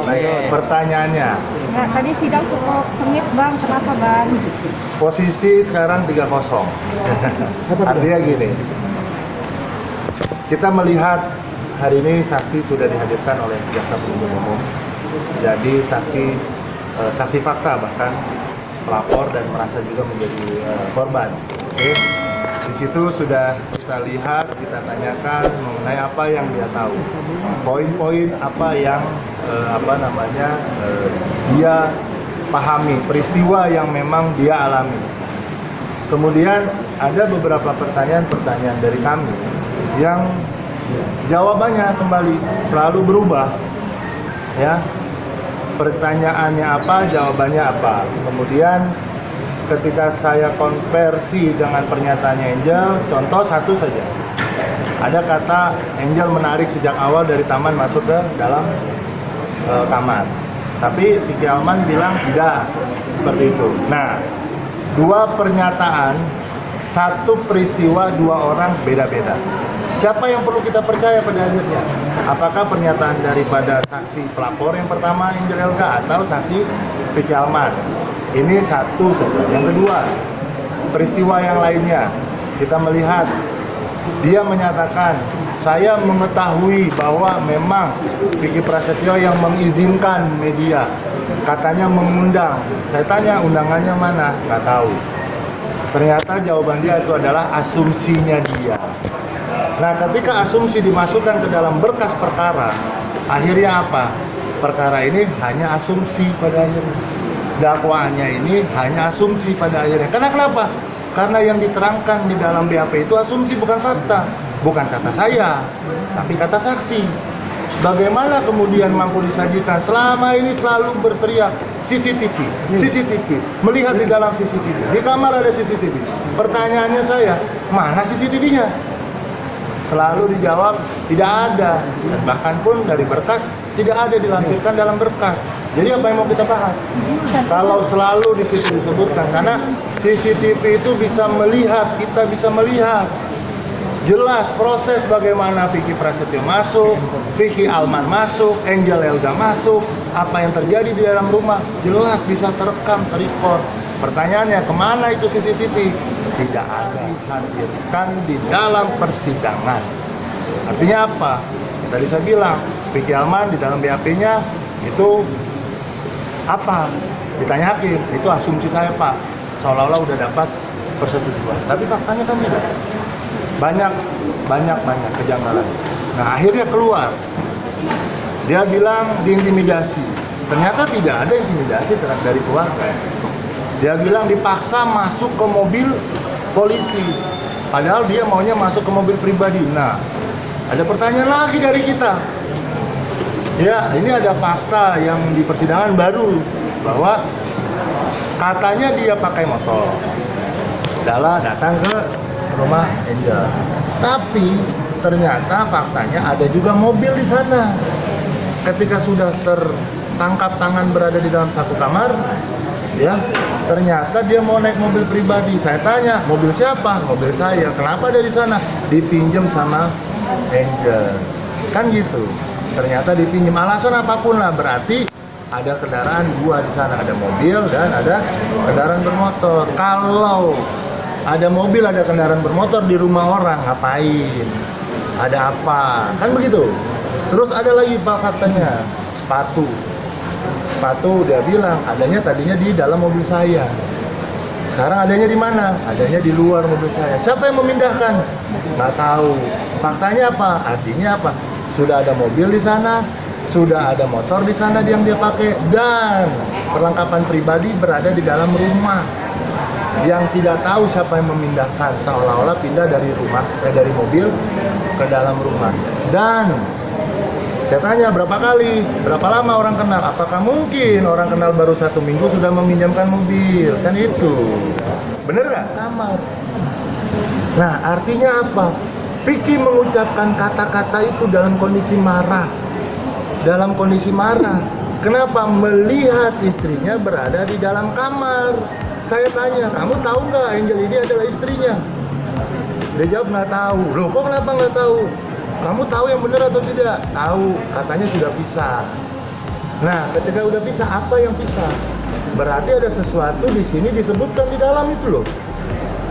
Baik, pertanyaannya. Ya, tadi sidang cukup sengit Bang, kenapa Bang? Posisi sekarang 3-0. Artinya gini, kita melihat hari ini saksi sudah dihadirkan oleh jaksa penuntut umum. Jadi saksi fakta, bahkan pelapor dan merasa juga menjadi korban. Oke. Di situ sudah kita lihat, kita tanyakan mengenai apa yang dia tahu, poin-poin apa yang dia pahami, peristiwa yang memang dia alami. Kemudian ada beberapa pertanyaan dari kami yang jawabannya kembali selalu berubah, ya. Pertanyaannya apa, jawabannya apa. Kemudian ketika saya konversi dengan pernyataannya Angel, contoh satu saja. Ada kata Angel menarik sejak awal dari taman masuk ke dalam kamar. Tapi Vicky Alman bilang tidak seperti itu. Nah, dua pernyataan, satu peristiwa, dua orang beda-beda. Siapa yang perlu kita percaya pada akhirnya? Apakah pernyataan daripada saksi pelapor yang pertama Angel Elga atau saksi Vicky Alman? Ini satu saja. Yang kedua, peristiwa yang lainnya, kita melihat dia menyatakan, saya mengetahui bahwa memang Vicky Prasetyo yang mengizinkan media, katanya mengundang. Saya tanya undangannya mana? Nggak tahu. Ternyata jawaban dia itu adalah asumsinya dia. Nah, ketika asumsi dimasukkan ke dalam berkas perkara, akhirnya apa? Perkara ini hanya asumsi pada akhirnya. Dakwaannya ini hanya asumsi pada akhirnya. Karena kenapa? Karena yang diterangkan di dalam BAP itu asumsi, bukan fakta. Bukan kata saya, tapi kata saksi. Bagaimana kemudian mampu disajikan? Selama ini selalu berteriak CCTV, melihat di dalam CCTV. Di kamar ada CCTV. Pertanyaannya saya, mana CCTV-nya? Selalu dijawab tidak ada. Dan bahkan pun dari berkas tidak ada dilampirkan dalam berkas. Jadi apa yang mau kita bahas? Kalau selalu di situ disebutkan, karena CCTV itu bisa melihat, kita bisa melihat jelas proses bagaimana Vicky Prasetyo masuk, Vicky Alman masuk, Angel Elga masuk, apa yang terjadi di dalam rumah, jelas bisa terekam, terrecord. Pertanyaannya, kemana itu CCTV? Tidak ada, dihadirkan di dalam persidangan. Artinya apa? Tadi saya bilang, Vicky Alman di dalam BAP-nya itu apa? Ditanya hakim, itu asumsi saya Pak, seolah-olah udah dapat persetujuan. Tapi faktanya kan tidak. Banyak kejanggalan. Nah, akhirnya keluar. Dia bilang diintimidasi. Ternyata tidak ada intimidasi terhadap dari keluarga. Dia bilang dipaksa masuk ke mobil polisi. Padahal dia maunya masuk ke mobil pribadi. Nah, ada pertanyaan lagi dari kita. Ya, ini ada fakta yang di persidangan baru bahwa katanya dia pakai motor. Datang ke rumah Angel. Tapi ternyata faktanya ada juga mobil di sana. Ketika sudah tertangkap tangan berada di dalam satu kamar, ya, ternyata dia mau naik mobil pribadi. Saya tanya, mobil siapa? Mobil saya. Kenapa ada di sana? Dipinjam sama Angel. Kan gitu. Ternyata dipinjam, alasan apapun lah, berarti ada kendaraan dua di sana, ada mobil dan ada kendaraan bermotor. Kalau ada mobil, ada kendaraan bermotor di rumah orang, ngapain? Ada apa? Kan begitu. Terus ada lagi Pak faktanya, sepatu dia bilang adanya tadinya di dalam mobil saya. Sekarang adanya di mana? Adanya di luar mobil saya. Siapa yang memindahkan? Nggak tahu. Faktanya apa? Artinya apa? Sudah ada mobil di sana, sudah ada motor di sana yang dia pakai, dan perlengkapan pribadi berada di dalam rumah. Yang tidak tahu siapa yang memindahkan, seolah-olah pindah dari dari mobil ke dalam rumah. Dan saya tanya berapa kali, berapa lama orang kenal? Apakah mungkin orang kenal baru 1 minggu sudah meminjamkan mobil? Kan itu, bener nggak? Kamar. Nah, artinya apa? Vicky mengucapkan kata-kata itu dalam kondisi marah. Dalam kondisi marah. Kenapa? Melihat istrinya berada di dalam kamar. Saya tanya, kamu tahu nggak Angel ini adalah istrinya? Dia jawab nggak tahu. Loh, kok kenapa nggak tahu? Kamu tahu yang benar atau tidak? Tahu, katanya sudah pisah. Nah, ketika udah pisah, apa yang pisah? Berarti ada sesuatu di sini disebutkan di dalam itu loh.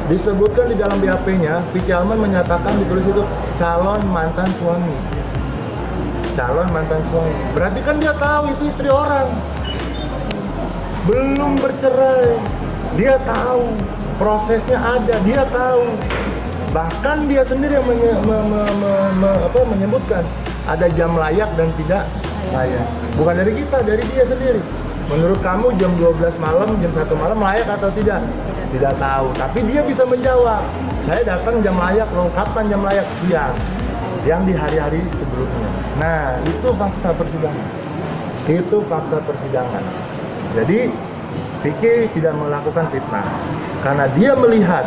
Disebutkan di dalam BAP-nya, Vicky Alman menyatakan ditulis itu calon mantan suami. Calon mantan suami. Berarti kan dia tahu itu istri orang. Belum bercerai. Dia tahu. Prosesnya ada, dia tahu. Bahkan dia sendiri yang menyebutkan ada jam layak dan tidak layak. Bukan dari kita, dari dia sendiri. Menurut kamu jam 12 malam, jam 1 malam layak atau tidak? Tidak tahu, tapi dia bisa menjawab. Saya datang jam layak loh, kapan jam layak? Siang. Yang di hari-hari sebelumnya. Nah, itu fakta persidangan. Itu fakta persidangan. Jadi, Vicky tidak melakukan fitnah. Karena dia melihat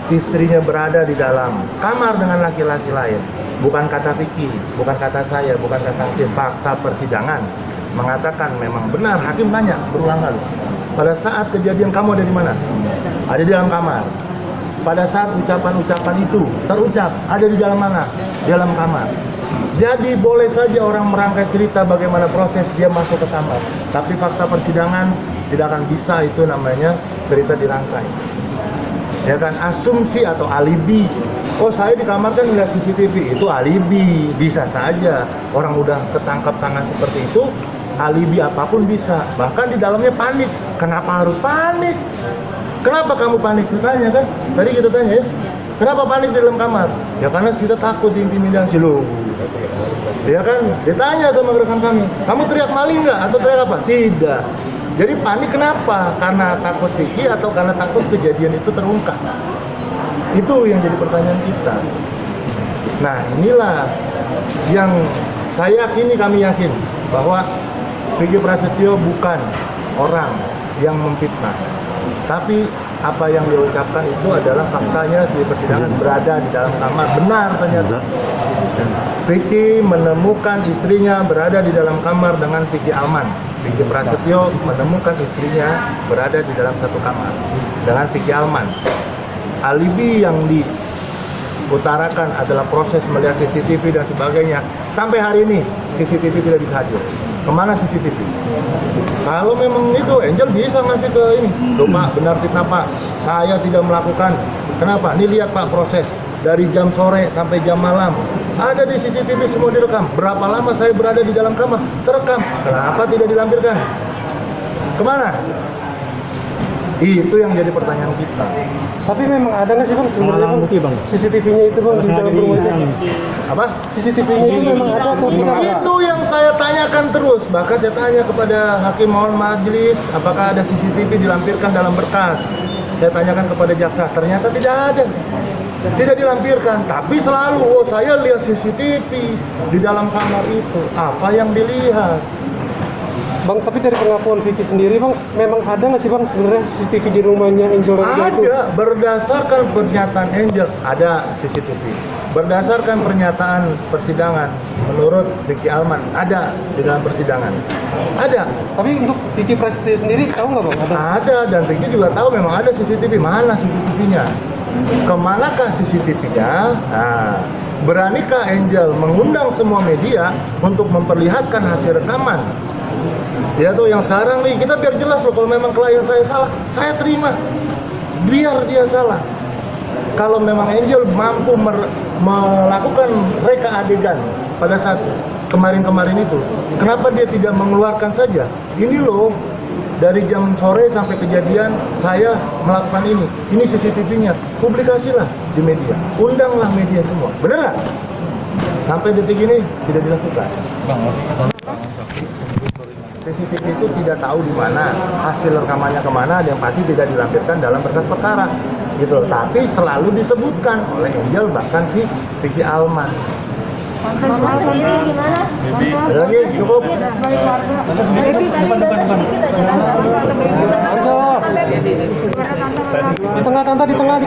istrinya berada di dalam kamar dengan laki-laki lain. Bukan kata Vicky, bukan kata saya, bukan kata hakim. Fakta persidangan mengatakan memang benar. Hakim nanya berulang kali. Pada saat kejadian kamu ada di mana? Ada di dalam kamar. Pada saat ucapan-ucapan itu terucap, ada di dalam mana? Di dalam kamar. Jadi boleh saja orang merangkai cerita bagaimana proses dia masuk ke kamar. Tapi fakta persidangan tidak akan bisa itu namanya cerita dirangkai. Ya kan, asumsi atau alibi. Oh, saya di kamar kan lihat CCTV, itu alibi. Bisa saja orang udah ketangkap tangan seperti itu, alibi apapun bisa. Bahkan di dalamnya panik. Kenapa harus panik? Kenapa kamu panik? Saya tanya kan, tadi kita tanya ya, kenapa panik di dalam kamar? Ya karena kita takut diintimidasi loh. Ya kan, ditanya sama rekan kami, kamu teriak maling nggak atau teriak apa? Tidak. Jadi panik kenapa? Karena takut Vicky atau karena takut kejadian itu terungkap? Itu yang jadi pertanyaan kita. Nah, inilah yang saya yakini, kami yakin bahwa Vicky Prasetyo bukan orang yang memfitnah. Tapi apa yang dia ucapkan itu adalah faktanya di persidangan, berada di dalam kamar. Benar ternyata. Vicky menemukan istrinya berada di dalam kamar dengan Vicky Alman. Vicky Prasetyo menemukan istrinya berada di dalam satu kamar dengan Vicky Alman. Alibi yang diutarakan adalah proses melihat CCTV dan sebagainya. Sampai hari ini CCTV tidak bisa hadir. Kemana CCTV? Kalau memang itu Angel bisa ngasih ke ini. Loh Pak, benar fitnah Pak. Saya tidak melakukan. Kenapa? Ini lihat Pak proses. Dari jam sore sampai jam malam. Ada di CCTV semua direkam. Berapa lama saya berada di dalam kamar? Terekam. Kenapa tidak dilampirkan? Kemana? Itu yang jadi pertanyaan kita. Tapi memang ada nggak sih bang sebenarnya bang? CCTV-nya itu bang di dalam rumah itu. Apa? CCTV-nya itu memang ada atau tidak? Itu yang saya tanyakan terus. Bahkan saya tanya kepada Hakim Mohon Majelis, apakah ada CCTV dilampirkan dalam berkas. Saya tanyakan kepada jaksa, ternyata tidak ada. Tidak dilampirkan, tapi selalu, oh saya lihat CCTV di dalam kamar itu. Apa yang dilihat? Bang, tapi dari pengakuan Vicky sendiri bang, memang ada nggak sih bang sebenarnya CCTV di rumahnya Angel Renga itu? Ada, berdasarkan pernyataan Angel, ada CCTV. Berdasarkan pernyataan persidangan, menurut Vicky Alman, ada di dalam persidangan. Ada. Tapi untuk Vicky Prasetyo sendiri, tahu nggak bang? Ada, dan Vicky juga tahu memang ada CCTV. Mana CCTV-nya? Kemanakah CCTV-nya? Nah, beranikah Angel mengundang semua media untuk memperlihatkan hasil rekaman? Ya tuh yang sekarang nih, kita biar jelas loh, kalau memang klien saya salah, saya terima. Biar dia salah. Kalau memang Angel mampu melakukan reka adegan pada saat kemarin-kemarin itu, kenapa dia tidak mengeluarkan saja? Ini loh, dari jam sore sampai kejadian saya melakukan ini. Ini CCTV-nya, publikasilah di media, undanglah media semua. Bener nggak? Sampai detik ini tidak dilakukan. CCTV itu tidak tahu di mana, hasil rekamannya kemana, yang pasti tidak dilampirkan dalam berkas perkara, gitu. Tapi selalu disebutkan oleh Angel, bahkan si Vicky Alman. Gimana? Ada lagi? Cukup? Di tengah tante, di tengah.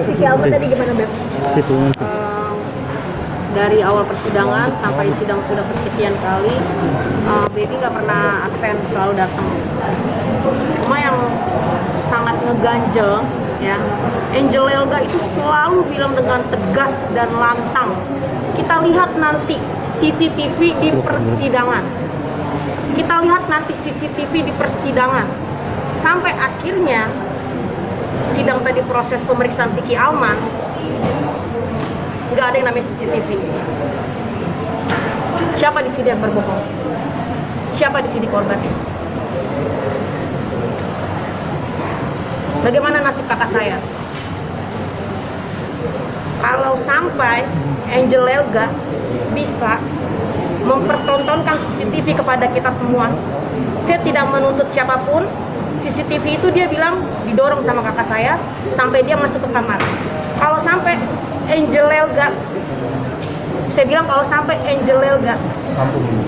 Vicky Alman tadi gimana Beb? Dari awal persidangan sampai sidang sudah kesekian kali, Baby nggak pernah absen, selalu datang. Cuma yang sangat ngeganjel, ya, Angel Elga itu selalu bilang dengan tegas dan lantang. Kita lihat nanti CCTV di persidangan. Kita lihat nanti CCTV di persidangan. Sampai akhirnya sidang tadi proses pemeriksaan Vicky Alman, nggak ada yang namanya CCTV. Siapa di sini yang berbohong? Siapa di sini korbannya? Bagaimana nasib kakak saya? Kalau sampai Angel Elga bisa mempertontonkan CCTV kepada kita semua, saya tidak menuntut siapapun. CCTV itu dia bilang didorong sama kakak saya sampai dia masuk ke kamar. Kalau sampai Angel Elga, saya bilang kalau sampai Angel Elga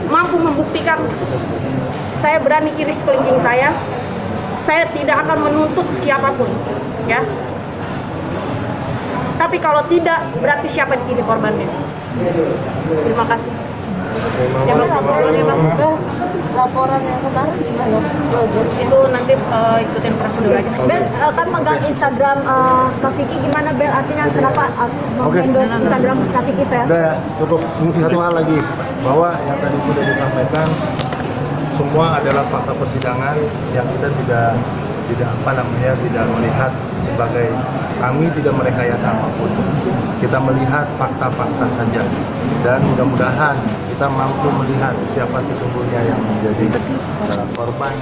mampu membuktikan, saya berani iris kelingking saya tidak akan menuntut siapapun, ya. Tapi kalau tidak, berarti siapa di sini korbannya? Terima kasih. Yang laporan yang laporan yang kemarin gimana? Itu nanti ikutin prosedur aja. Bel, kan megang Instagram Kak Vicky, gimana Bel? Artinya kenapa mengendorse Instagram Kak Vicky, Bel? Udah ya, cukup. Satu hal lagi, bahwa yang tadi sudah disampaikan semua adalah fakta persidangan yang kita tidak tidak melihat sebagai, kami tidak merekayasa apapun. Kita melihat fakta-fakta saja, dan mudah-mudahan kita mampu melihat siapa sesungguhnya yang menjadi korban.